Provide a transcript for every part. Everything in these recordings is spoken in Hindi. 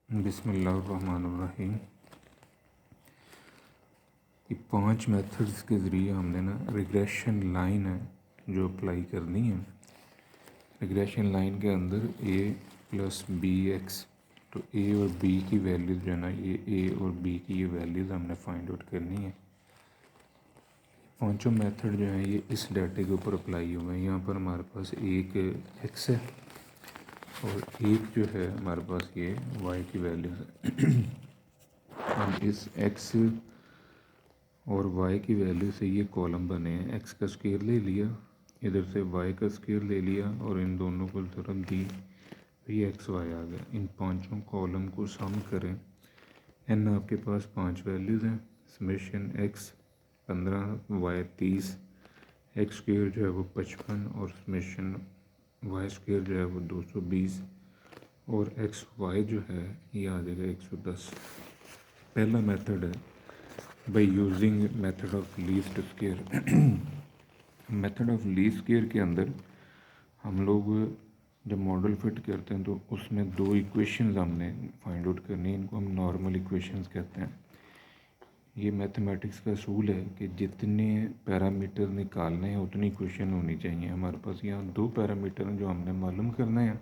बिस्मिल्लाहिर्रहमानिर्रहीम। ये 5 मेथड्स के ज़रिए हमने ना रिग्रेशन लाइन है जो अप्लाई करनी है। रिग्रेशन लाइन के अंदर a प्लस बी एक्स, तो a और b की वैल्यूज़ जो है ना, ये a और b की ये वैल्यूज़ हमने फाइंड आउट करनी है। पांचों मेथड जो है ये इस डाटे के ऊपर अप्लाई हुए हैं। यहाँ पर हमारे पास एक x है और एक जो है हमारे पास ये y की वैल्यू है। हम इस x और y की वैल्यू से ये कॉलम बने हैं। x का स्क्वायर ले लिया, इधर से y का स्क्वायर ले लिया और इन दोनों को तरफ दी, ये एक्स वाई आ गया। इन पांचों कॉलम को सम करें। n आपके पास 5 वैल्यूज़ हैं। Summation x 15, y 30, x square जो है वो 55 और समेशन वाई स्क्वायर जो है वो 220 और एक्स वाई जो है ये आ जाएगा 110। पहला मेथड है by using method of least square. Method of least square के अंदर हम लोग जब मॉडल फिट करते हैं तो उसमें दो इक्वेशंस हमने फाइंड आउट करनी है। इनको हम नॉर्मल इक्वेशंस कहते हैं। ये मैथमेटिक्स का असूल है कि जितने पैरामीटर निकालने हैं उतनी इक्वेशन होनी चाहिए। हमारे पास यहाँ 2 पैरामीटर हैं जो हमने मालूम करना है,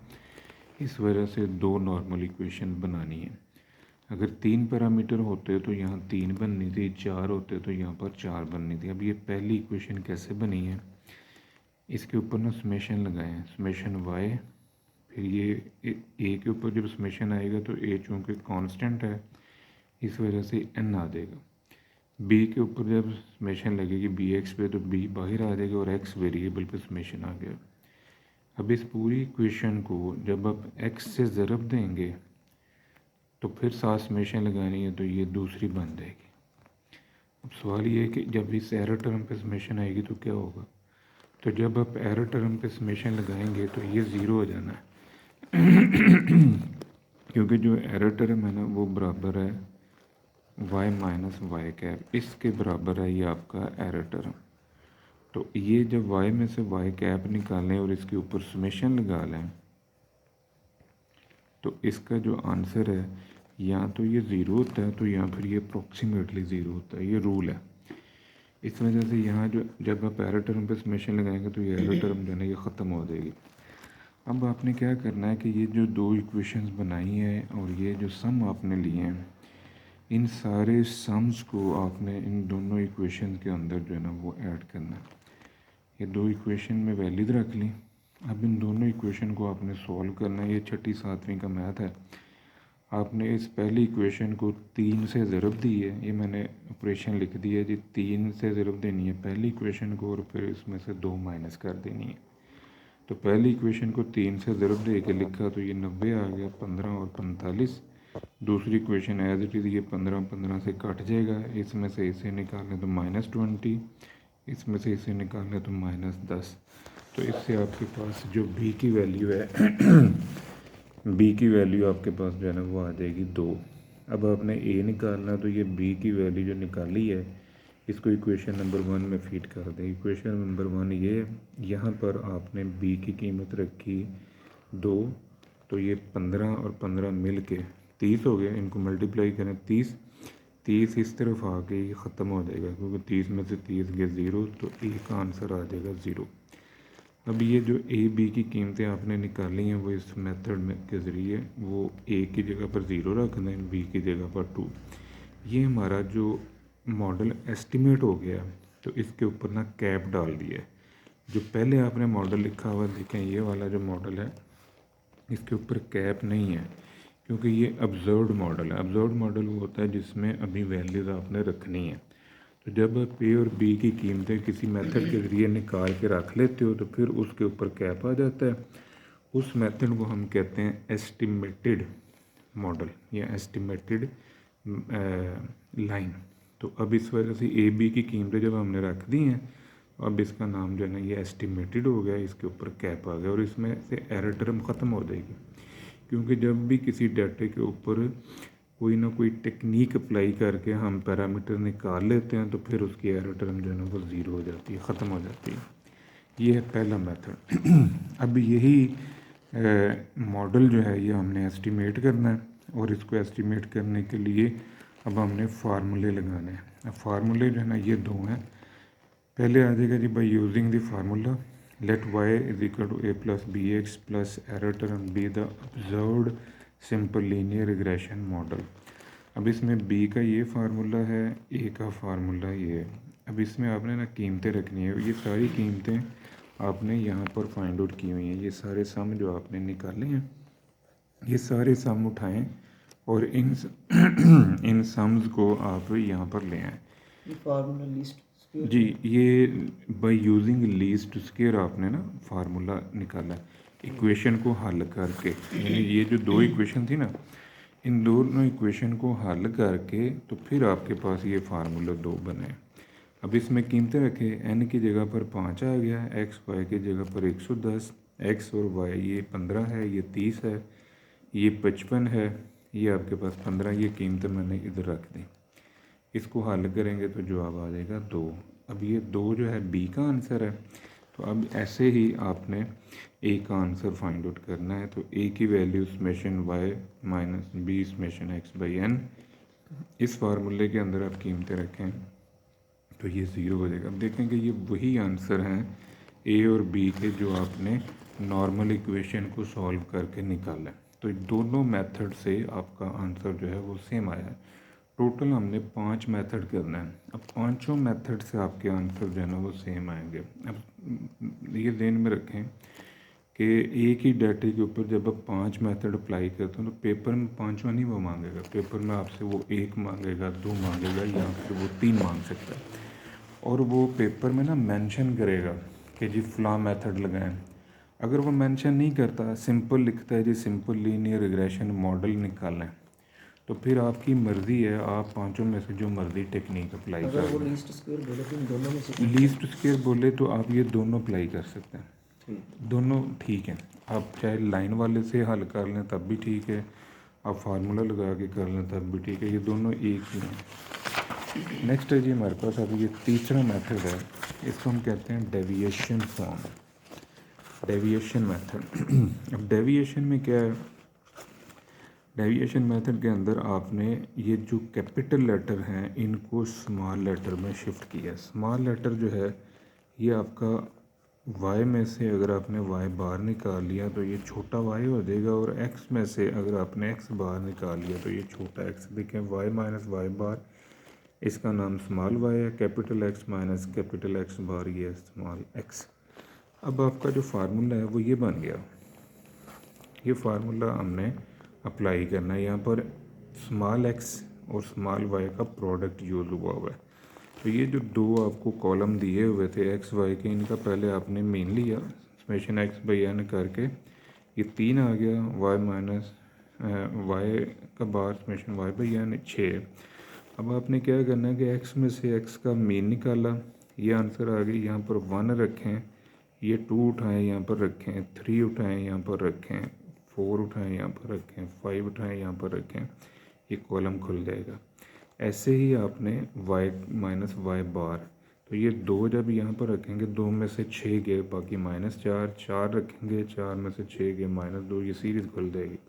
इस वजह से 2 नॉर्मल इक्वेशन बनानी है। अगर 3 पैरामीटर होते तो यहाँ 3 बननी थी, 4 होते तो यहाँ पर 4 बननी थी। अब ये पहली इक्वेशन कैसे बनी है, इसके ऊपर ना समेशन लगाएं, समेशन वाई, फिर ये ए के ऊपर जब समेशन आएगा तो ए चूँकि कांस्टेंट है इस वजह से एन आ जाएगा। बी के ऊपर जब समेशन लगेगी बी एक्स पे तो बी बाहर आ जाएगा और एक्स वेरिएबल पे समेशन आ गया। अब इस पूरी इक्वेशन को जब आप एक्स से ज़रब देंगे तो फिर साथ समेशन लगानी है तो ये दूसरी बन जाएगी। अब सवाल ये है कि जब इस एरर टर्म पे समेशन आएगी तो क्या होगा। तो जब आप एरर टर्म पे समेशन लगाएंगे तो ये ज़ीरो हो जाना है क्योंकि जो एरर टर्म है ना वो बराबर है y माइनस वाई कैप, इसके बराबर है ये आपका एरर टर्म। तो ये जब y में से y कैप निकालें और इसके ऊपर समेशन लगा लें तो इसका जो आंसर है या तो ये ज़ीरो होता है तो या फिर ये अप्रोक्सीमेटली ज़ीरो होता है। ये रूल है। इस वजह से यहाँ जो जब आप एरर टर्म पे समेशन लगाएंगे तो ये एरर टर्म जो है ना ये ख़त्म हो जाएगी। अब आपने क्या करना है कि ये जो 2 इक्वेशंस बनाई हैं और ये जो सम आपने लिए हैं, इन सारे सम्स को आपने इन दोनों इक्वेशन के अंदर जो है ना वो ऐड करना है। ये 2 इक्वेशन में वैल्यूज रख ली। अब इन दोनों इक्वेशन को आपने सॉल्व करना है। ये 6ठी 7वीं का मैथ है। आपने इस पहली इक्वेशन को 3 से ज़रब दी है, ये मैंने ऑपरेशन लिख दिया जी। 3 से ज़रब देनी है पहली इक्वेशन को और फिर इसमें से 2 माइनस कर देनी है। तो पहली इक्वेशन को 3 से ज़रब दे के लिखा तो ये 90 आ गया, 15 और 45। दूसरी इक्वेशन एज इट इज़, ये 15 15 से कट जाएगा, इसमें से इसे निकालें तो -20, इसमें से इसे निकालें तो -10। तो इससे आपके पास जो b की वैल्यू है b की वैल्यू आपके पास जो है ना वो आ जाएगी 2। अब आपने a निकालना, तो ये b की वैल्यू जो निकाली है इसको इक्वेशन नंबर 1 में फीड कर दें। इक्वेशन नंबर 1 ये है, यहाँ पर आपने b की कीमत रखी 2, तो ये 15 और 15 मिल के 30 हो गया। इनको मल्टीप्लाई करें 30 इस तरफ आके ये ख़त्म हो जाएगा क्योंकि 30 में से 30 गया 0, तो ए का आंसर आ जाएगा 0। अब ये जो ए बी की कीमतें आपने निकाली हैं वो इस मेथड में के ज़रिए वो ए की जगह पर 0 रख दें, बी की जगह पर 2। ये हमारा जो मॉडल एस्टिमेट हो गया तो इसके ऊपर ना कैप डाल दिया है। जो पहले आपने मॉडल लिखा हुआ देखें, ये वाला जो मॉडल है इसके ऊपर कैप नहीं है क्योंकि ये ऑब्जर्व्ड मॉडल है। ऑब्जर्व्ड मॉडल वो होता है जिसमें अभी वैल्यूज़ आपने रखनी है। तो जब आप ए और बी की कीमतें किसी मेथड के ज़रिए निकाल के रख लेते हो तो फिर उसके ऊपर कैप आ जाता है। उस मेथड को हम कहते हैं एस्टिमेटेड मॉडल या एस्टिमेटेड लाइन। तो अब इस वजह से ए बी की कीमतें जब हमने रख दी हैं, अब इसका नाम जो है ना ये एस्टिमेटेड हो गया, इसके ऊपर कैप आ गया और इसमें से एरर टर्म ख़त्म हो जाएगी। क्योंकि जब भी किसी डाटे के ऊपर कोई ना कोई टेक्निक अप्लाई करके हम पैरामीटर निकाल लेते हैं तो फिर उसकी एरर टर्म जो है ना वो ज़ीरो हो जाती है, ख़त्म हो जाती है। ये है पहला मेथड। अब यही मॉडल जो है ये हमने एस्टिमेट करना है। और इसको एस्टिमेट करने के लिए अब हमने फार्मूले लगाने हैं। अब फार्मूले जो है ना ये दो हैं। पहले आ जाएगा जी by using the formula let y is equal to a plus B X plus error term be the observed simple linear regression model. अब इसमें b का ये फार्मूला है, a का फार्मूला ये है। अब इसमें आपने ना कीमतें रखनी है, ये सारी कीमतें आपने यहाँ पर फाइंड आउट की हुई हैं। ये सारे सम जो आपने निकाले हैं ये सारे सम उठाएं और इन सम्स को आप यहाँ पर ले आएँ। फार्मूला लीस्ट जी, ये बाय यूजिंग लीस्ट स्क्वायर आपने ना फार्मूला निकाला इक्वेशन को हल करके। यानी ये जो दो इक्वेशन थी ना, इन दोनों इक्वेशन को हल करके तो फिर आपके पास ये फार्मूला दो बने। अब इसमें कीमतें रखें, n की जगह पर 5 आ गया, x y की जगह पर 110, x और y ये 15 है, ये 30 है, ये 55 है, ये आपके पास 15, ये कीमतें मैंने इधर रख दी। इसको हल करेंगे तो जवाब आ जाएगा 2। अब ये 2 जो है बी का आंसर है। तो अब ऐसे ही आपने ए का आंसर फाइंड आउट करना है। तो ए की value summation y minus b summation x by n, इस फार्मूले के अंदर आप कीमतें रखें तो ये 0 हो जाएगा। अब देखेंगे ये वही आंसर हैं ए और बी के जो आपने नॉर्मल इक्वेशन को सॉल्व करके निकाला है। तो दोनों मेथड से आपका आंसर जो है वो सेम आया है। टोटल हमने 5 मेथड करना है। अब पांचों मेथड से आपके आंसर जो है ना वो सेम आएंगे। अब ये ध्यान में रखें कि एक ही डाटे के ऊपर जब आप 5 मेथड अप्लाई करते हो तो पेपर में पांचों नहीं वो मांगेगा। पेपर में आपसे वो 1 मांगेगा, 2 मांगेगा या फिर वो 3 मांग सकता है। और वो पेपर में ना मेंशन करेगा कि जी फ़लाँ मेथड लगाएं। अगर वो मेंशन नहीं करता, सिंपल लिखता है जी सिंपल लीनियर रिग्रेशन मॉडल निकालें, तो फिर आपकी मर्ज़ी है, आप पांचों में से जो मर्ज़ी टेक्निक अप्लाई कर। अगर वो लीस्ट स्क्वायर बोले तो इन दोनों में से लीस्ट स्क्वायर बोले तो आप ये दोनों अप्लाई कर सकते हैं। दोनों ठीक है। आप चाहे लाइन वाले से हल कर लें तब भी ठीक है, आप फार्मूला लगा के कर लें तब भी ठीक है, ये दोनों एक ही हैं। नेक्स्ट है जी हमारे पास अभी ये तीसरा मेथड है, इसको हम कहते हैं डेविएशन फॉर्म, डेविएशन मेथड। अब डेविएशन में क्या है, डेविएशन मेथड के अंदर आपने ये जो कैपिटल लेटर हैं इनको स्मॉल लेटर में शिफ्ट किया। स्मॉल लेटर जो है ये आपका y में से अगर आपने y बार निकाल लिया तो ये छोटा y हो जाएगा, और x में से अगर आपने x बार निकाल लिया तो ये छोटा x। देखें y माइनस वाई बार, इसका नाम स्मॉल y है, capital X minus capital X बार ये स्मॉल x। अब आपका जो फार्मूला है वो ये बन गया। ये फार्मूला हमने अप्लाई करना है। यहाँ पर स्मॉल x और स्मॉल y का प्रोडक्ट यूज़ हुआ है। तो ये जो दो आपको कॉलम दिए हुए थे x y के, इनका पहले आपने मीन लिया समेशन x बाई एन करके, ये 3 आ गया, y माइनस y का बार समेशन y बाई एन 6। अब आपने क्या करना है कि x में से x का मीन निकाला, ये आंसर आ गई। यहाँ पर 1 रखें, ये 2 उठाएं यहाँ पर रखें, 3 उठाएं यहाँ पर रखें, 4 उठाएं यहाँ पर रखें, 5 उठाएं यहाँ पर रखें, ये कॉलम खुल जाएगा। ऐसे ही आपने y माइनस वाई बार, तो ये 2 जब यहाँ पर रखेंगे, 2 में से 6 गए, बाकी -4, 4 रखेंगे, 4 में से 6 गए -2, ये सीरीज़ खुल जाएगी।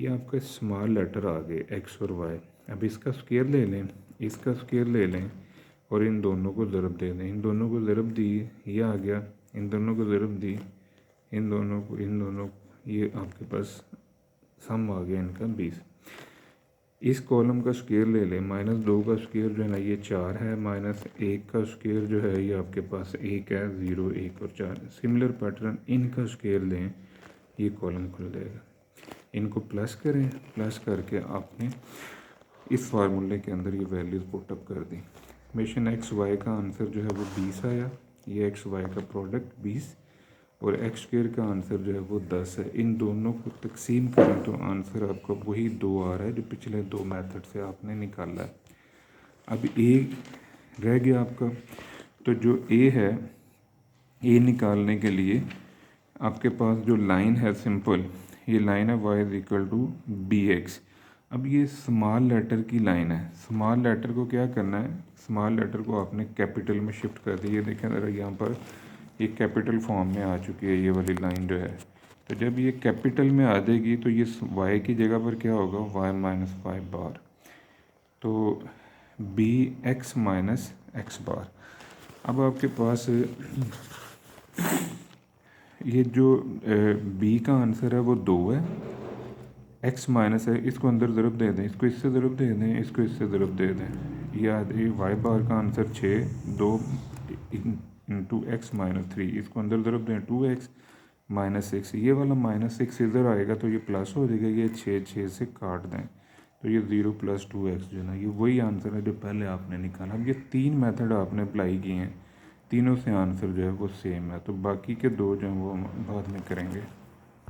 ये आपका स्मॉल लेटर आ गए x और y। अब इसका स्क्वायर ले लें, इसका स्क्वायर ले लें और इन दोनों को ज़रब दे दें। इन दोनों को ज़रब दी, ये आ गया, इन दोनों को ज़रब दी, इन दोनों को, इन दोनों, ये आपके पास सम आ गया इनका 20। इस कॉलम का स्क्वायर ले लें, -2 का स्क्वायर जो है ना ये 4 है, -1 का स्क्वायर जो है ये आपके पास 1 है, 0, 1 और 4। सिमिलर पैटर्न इनका स्क्वायर लें, ये कॉलम खुल जाएगा। इनको प्लस करें, प्लस करके आपने इस फार्मूले के अंदर ये वैल्यूज़ पुटअप कर दी। समेशन एक्स वाई का आंसर जो है वो 20 आया, ये एक्स वाई का प्रोडक्ट 20, और एक्स स्क्वायर का आंसर जो है वो 10 है। इन दोनों को तकसीम करें तो आंसर आपका वही 2 आ रहा है जो पिछले 2 मेथड से आपने निकाला है। अब ए रह गया आपका, तो जो ए है, ए निकालने के लिए आपके पास जो लाइन है सिंपल, ये लाइन है y is equal to b x. अब ये स्मॉल लेटर की लाइन है। स्मॉल लेटर को क्या करना है, स्मॉल लेटर को आपने कैपिटल में शिफ्ट कर दिया। ये देखें ज़रा, यहाँ पर ये कैपिटल फॉर्म में आ चुकी है ये वाली लाइन जो है, तो जब ये कैपिटल में आ जाएगी तो ये y की जगह पर क्या होगा, y माइनस 5 बार, तो बी एक्स माइनस एक्स बार। अब आपके पास ये जो बी का आंसर है वो 2 है, एक्स माइनस है, इसको अंदर ज़रूब दे दें, इसको इससे ज़रूब दे दें, इसको इससे ज़रूब दे दें, ये वाई बार का आंसर 6, 2 इंटू एक्स माइनस 3, इसको अंदर ज़रूब दें 2x माइनस 6, ये वाला माइनस 6 इधर आएगा तो ये प्लस हो जाएगा, ये 6 से काट दें तो ये 0 + 2x जो है ना, ये वही आंसर है जो पहले आपने निकाला। अब ये 3 मेथड आपने अप्लाई किए हैं, तीनों से आंसर जो है वो सेम है, तो बाकी के 2 जो हैं वो हम बाद में करेंगे।